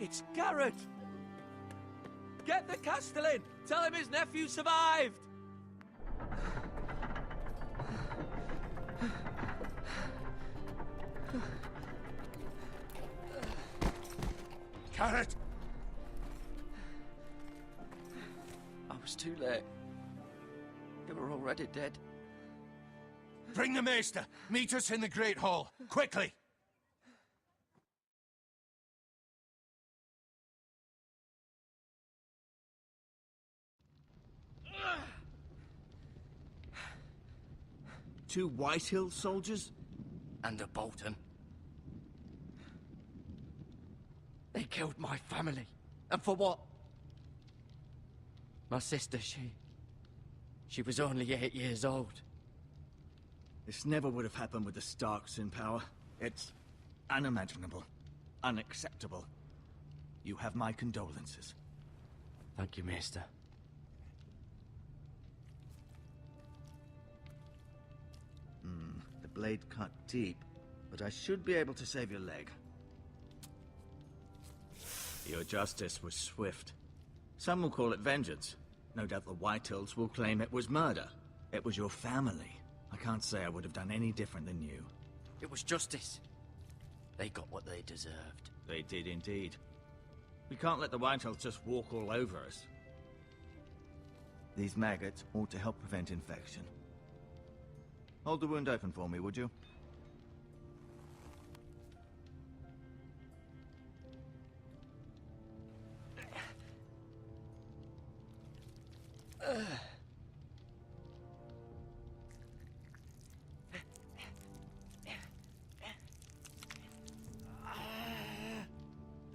It's Garrett! Get the Castellan! Tell him his nephew survived! Garrett! I was too late. They were already dead. Bring the Maester! Meet us in the Great Hall! Quickly! Two Whitehill soldiers? And a Bolton. They killed my family. And for what? My sister, she was only 8 years old. This never would have happened with the Starks in power. It's unimaginable. Unacceptable. You have my condolences. Thank you, Maester. The blade cut deep, but I should be able to save your leg. Your justice was swift. Some will call it vengeance. No doubt the Whitehills will claim it was murder. It was your family. I can't say I would have done any different than you. It was justice. They got what they deserved. They did indeed. We can't let the Whitehills just walk all over us. These maggots ought to help prevent infection. Hold the wound open for me, would you?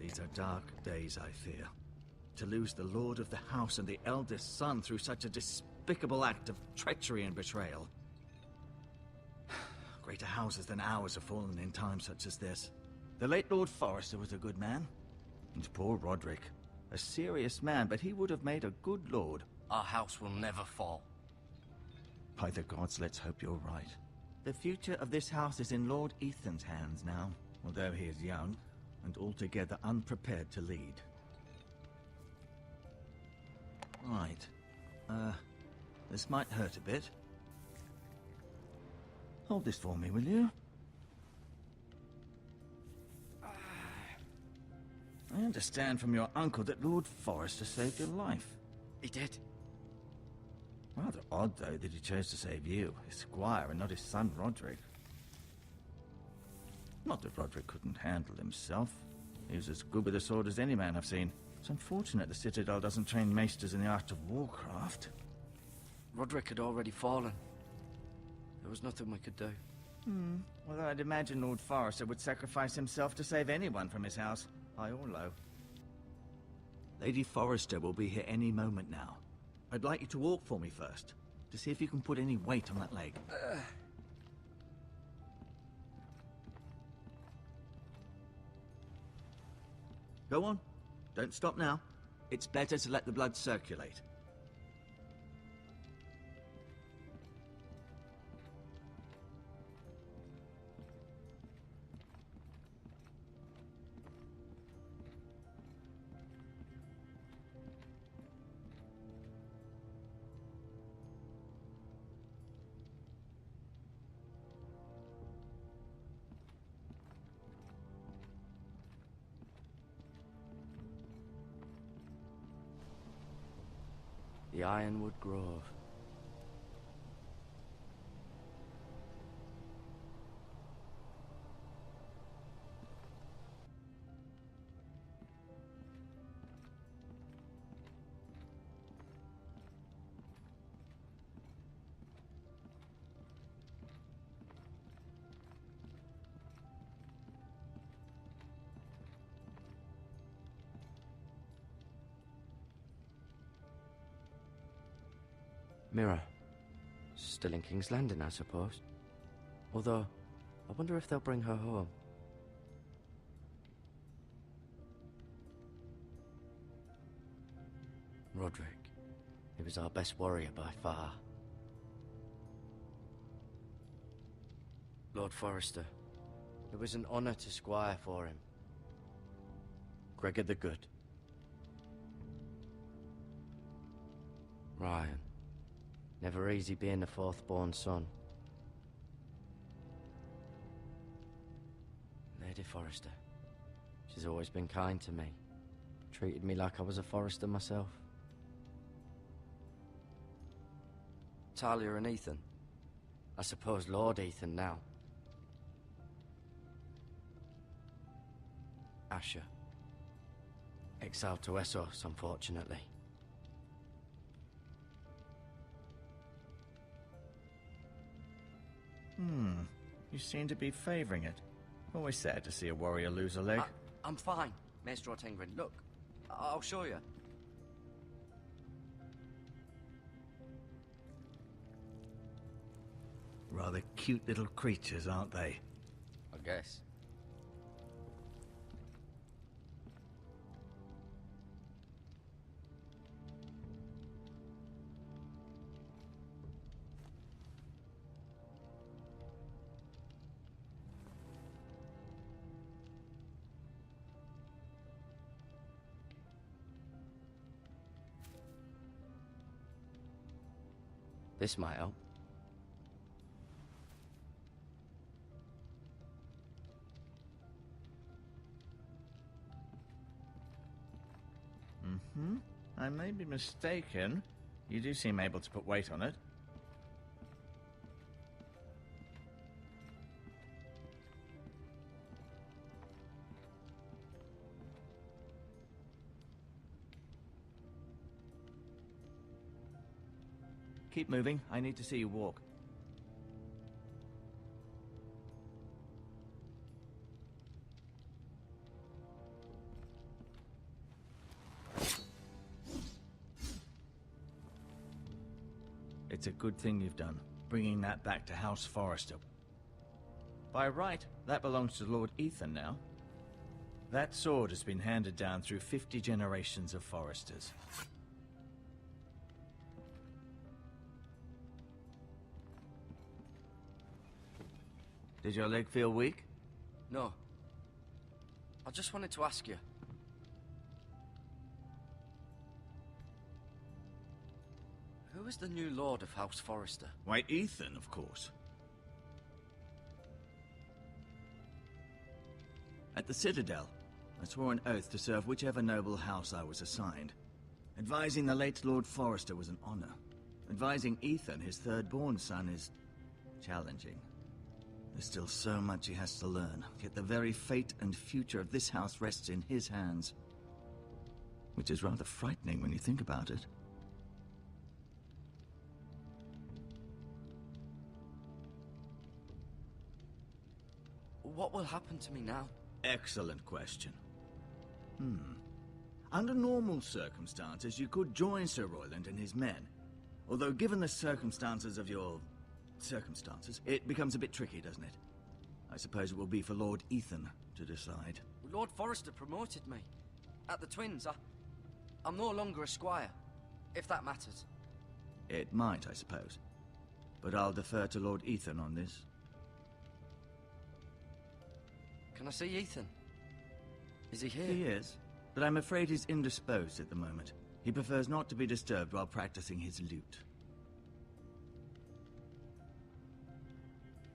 These are dark days, I fear. To lose the lord of the house and the eldest son through such a despicable act of treachery and betrayal. Greater houses than ours have fallen in times such as this. The late Lord Forrester was a good man. And poor Roderick. A serious man, but he would have made a good lord. Our house will never fall. By the gods, let's hope you're right. The future of this house is in Lord Ethan's hands now, although he is young and altogether unprepared to lead. Right. This might hurt a bit. Hold this for me, will you? I understand from your uncle that Lord Forrester saved your life. He did. Rather odd, though, that he chose to save you, his squire, and not his son Roderick. Not that Roderick couldn't handle himself. He was as good with a sword as any man I've seen. It's unfortunate the Citadel doesn't train maesters in the art of warcraft. Roderick had already fallen. There was nothing we could do. Well, I'd imagine Lord Forrester would sacrifice himself to save anyone from his house, high or low. Lady Forrester will be here any moment now. I'd like you to walk for me first, to see if you can put any weight on that leg. Go on. Don't stop now. It's better to let the blood circulate. The Ironwood Grove. Mirror. Still in King's Landing, I suppose. Although, I wonder if they'll bring her home. Roderick. He was our best warrior by far. Lord Forrester. It was an honor to squire for him. Gregor the Good. Ryan. Never easy being the fourth-born son. Lady Forrester. She's always been kind to me. Treated me like I was a Forrester myself. Talia and Ethan. I suppose Lord Ethan now. Asher. Exiled to Essos, unfortunately. You seem to be favoring it. Always sad to see a warrior lose a leg. I'm fine, Maestro Tengrin. Look, I'll show you. Rather cute little creatures, aren't they? I guess. This might help. I may be mistaken. You do seem able to put weight on it. Keep moving. I need to see you walk. It's a good thing you've done, bringing that back to House Forrester. By right, that belongs to Lord Ethan now. That sword has been handed down through 50 generations of Forresters. Did your leg feel weak? No. I just wanted to ask you. Who is the new Lord of House Forrester? Why, Ethan, of course. At the Citadel, I swore an oath to serve whichever noble house I was assigned. Advising the late Lord Forrester was an honor. Advising Ethan, his third-born son, is challenging. There's still so much he has to learn, yet the very fate and future of this house rests in his hands. Which is rather frightening when you think about it. What will happen to me now? Excellent question. Under normal circumstances, you could join Sir Royland and his men. Although given the circumstances of your circumstances, it becomes a bit tricky, doesn't it? I suppose it will be for Lord Ethan to decide. Lord Forrester promoted me. At the Twins, I'm no longer a squire, if that matters. It might, I suppose. But I'll defer to Lord Ethan on this. Can I see Ethan? Is he here? He is, but I'm afraid he's indisposed at the moment. He prefers not to be disturbed while practicing his lute.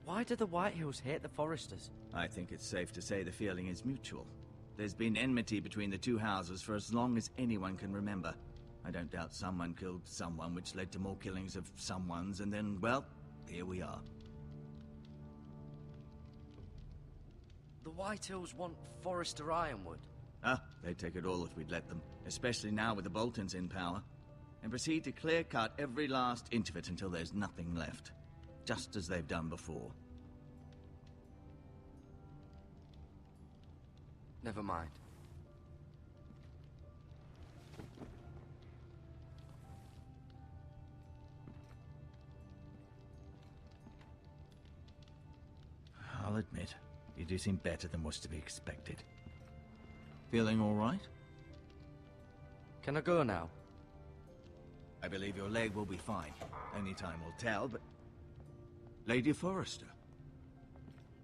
Why do the Whitehills hate the Forresters? I think it's safe to say the feeling is mutual. There's been enmity between the two houses for as long as anyone can remember. I don't doubt someone killed someone, which led to more killings of someones, and then, well, here we are. The Whitehills want Forrester Ironwood. They'd take it all if we'd let them, especially now with the Boltons in power, and proceed to clear-cut every last inch of it until there's nothing left, just as they've done before. Never mind. I'll admit, you do seem better than was to be expected. Feeling all right? Can I go now? I believe your leg will be fine. Only time will tell, but... Lady Forrester.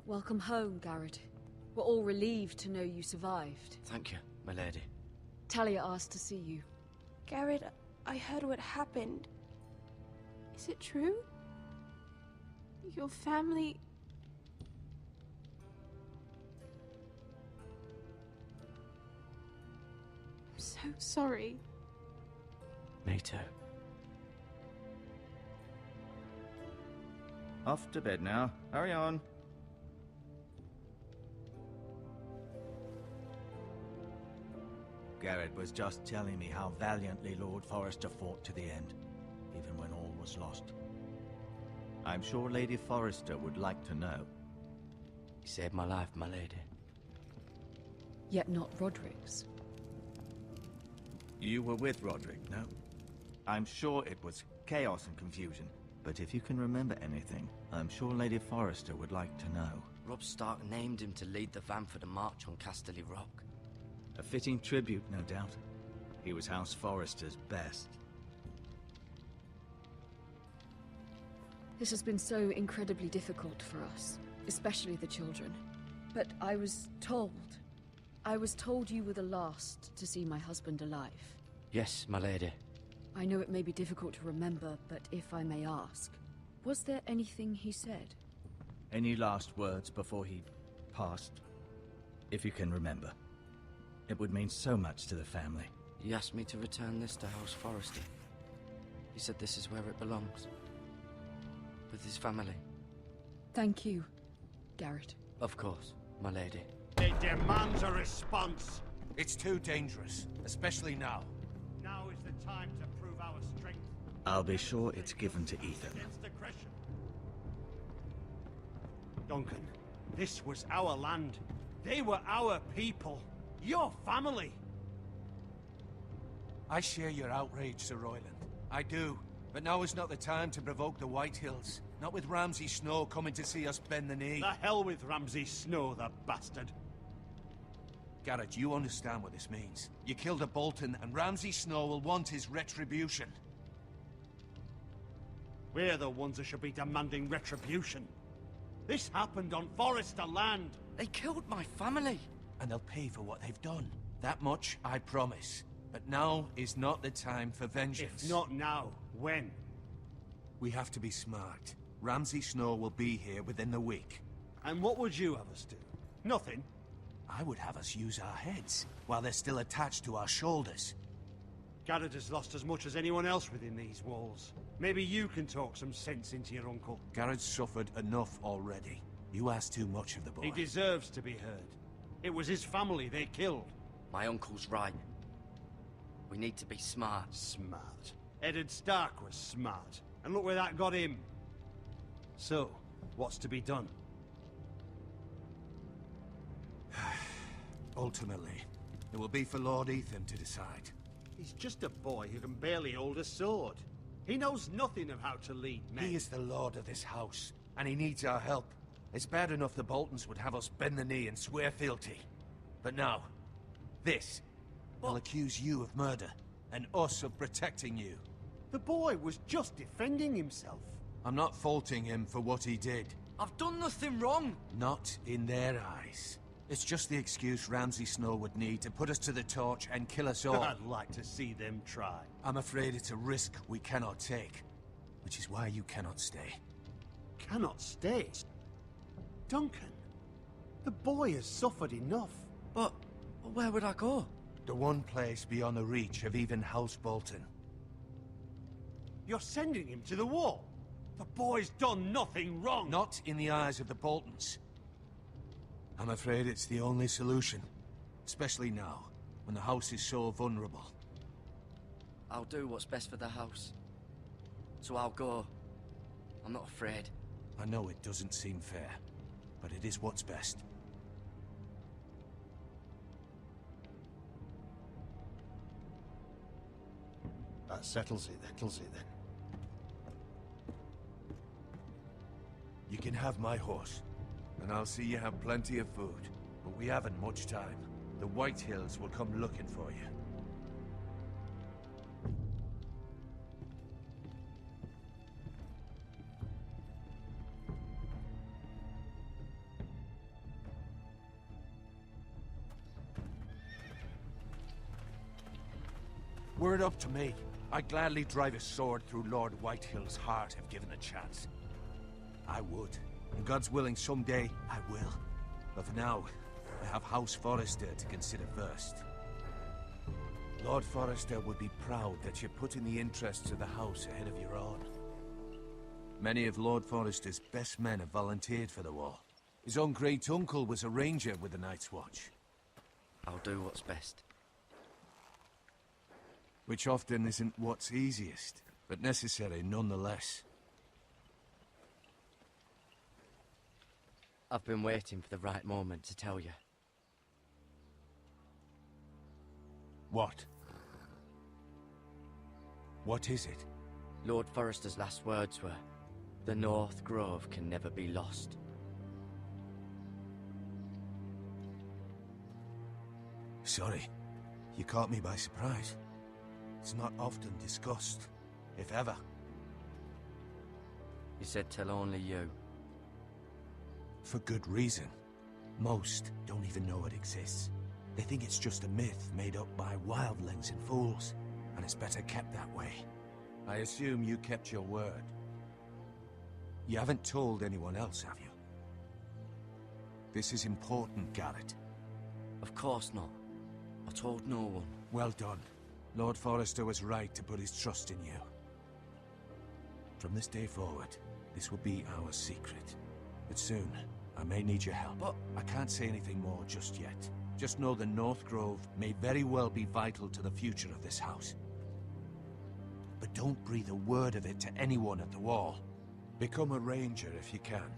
Welcome home, Garrett. We're all relieved to know you survived. Thank you. my lady. Talia asked to see you. Garrett, I heard what happened. Is it true? Your family... I'm so sorry. Me too. Off to bed now. Hurry on. Garrett was just telling me how valiantly Lord Forrester fought to the end, even when all was lost. I'm sure Lady Forrester would like to know. You saved my life, my lady. Yet not Roderick's. You were with Roderick, no? I'm sure it was chaos and confusion, but if you can remember anything, I'm sure Lady Forrester would like to know. Robb Stark named him to lead the van for the march on Casterly Rock. A fitting tribute, no doubt. He was House Forrester's best. This has been so incredibly difficult for us, especially the children. But I was told you were the last to see my husband alive. Yes, my lady. I know it may be difficult to remember, but if I may ask, was there anything he said? Any last words before he passed? If you can remember. It would mean so much to the family. He asked me to return this to House Forrester. He said this is where it belongs. With his family. Thank you, Garrett. Of course, my lady. It demands a response. It's too dangerous, especially now. Now is the time to prove our strength. I'll be sure it's given to Ethan. Against aggression. Duncan, this was our land. They were our people. Your family. I share your outrage, Sir Royland. I do. But now is not the time to provoke the Whitehills. Not with Ramsay Snow coming to see us bend the knee. The hell with Ramsay Snow, the bastard. Garrett, you understand what this means. You killed a Bolton, and Ramsay Snow will want his retribution. We're the ones that should be demanding retribution. This happened on Forrester land. They killed my family. And they'll pay for what they've done. That much I promise. But now is not the time for vengeance. If not now, when? We have to be smart. Ramsay Snow will be here within the week. And what would you have us do? Nothing. I would have us use our heads, while they're still attached to our shoulders. Garrett has lost as much as anyone else within these walls. Maybe you can talk some sense into your uncle. Garrett's suffered enough already. You ask too much of the boy. He deserves to be heard. It was his family they killed. My uncle's right. We need to be smart. Smart. Eddard Stark was smart. And look where that got him. So, what's to be done? Ultimately, it will be for Lord Ethan to decide. He's just a boy who can barely hold a sword. He knows nothing of how to lead men. He is the lord of this house, and he needs our help. It's bad enough the Boltons would have us bend the knee and swear fealty. But now, this. They'll accuse you of murder, and us of protecting you. The boy was just defending himself. I'm not faulting him for what he did. I've done nothing wrong. Not in their eyes. It's just the excuse Ramsay Snow would need to put us to the torch and kill us all. I'd like to see them try. I'm afraid it's a risk we cannot take, which is why you cannot stay. Cannot stay? Duncan, the boy has suffered enough. But where would I go? The one place beyond the reach of even House Bolton. You're sending him to the wall? The boy's done nothing wrong! Not in the eyes of the Boltons. I'm afraid it's the only solution. Especially now, when the house is so vulnerable. I'll do what's best for the house. So I'll go. I'm not afraid. I know it doesn't seem fair, but it is what's best. That settles it then. You can have my horse, and I'll see you have plenty of food. But we haven't much time. The Whitehills will come looking for you. Were it up to me, I'd gladly drive a sword through Lord Whitehill's heart if given the chance. I would. And God's willing, someday I will. But for now, I have House Forrester to consider first. Lord Forrester would be proud that you're putting the interests of the house ahead of your own. Many of Lord Forrester's best men have volunteered for the war. His own great-uncle was a ranger with the Night's Watch. I'll do what's best. Which often isn't what's easiest, but necessary nonetheless. I've been waiting for the right moment to tell you. What? What is it? Lord Forrester's last words were, "The North Grove can never be lost." Sorry. You caught me by surprise. It's not often discussed, if ever. He said tell only you. For good reason. Most don't even know it exists. They think it's just a myth made up by wildlings and fools, and it's better kept that way. I assume you kept your word. You haven't told anyone else, have you? This is important, Garrett. Of course not. I told no one. Well done. Lord Forrester was right to put his trust in you. From this day forward, this will be our secret. But soon, I may need your help. But I can't say anything more just yet. Just know the North Grove may very well be vital to the future of this house. But don't breathe a word of it to anyone at the wall. Become a ranger if you can.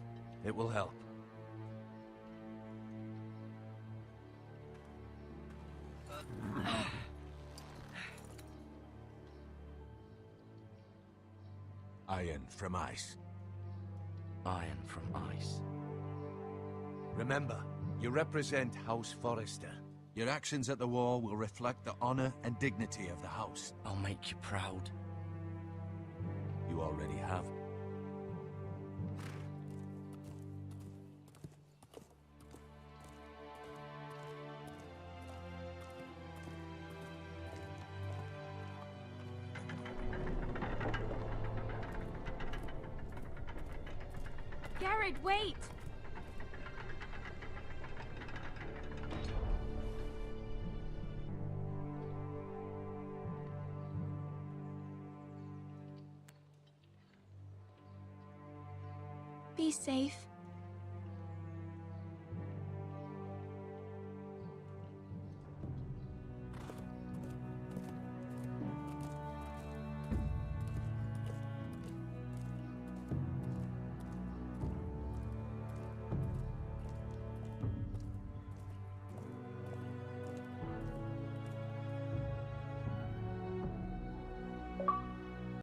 It will help. Iron from ice. Iron from ice. Remember, you represent House Forrester. Your actions at the wall will reflect the honor and dignity of the house. I'll make you proud. You already have. Garrett, wait! Be safe.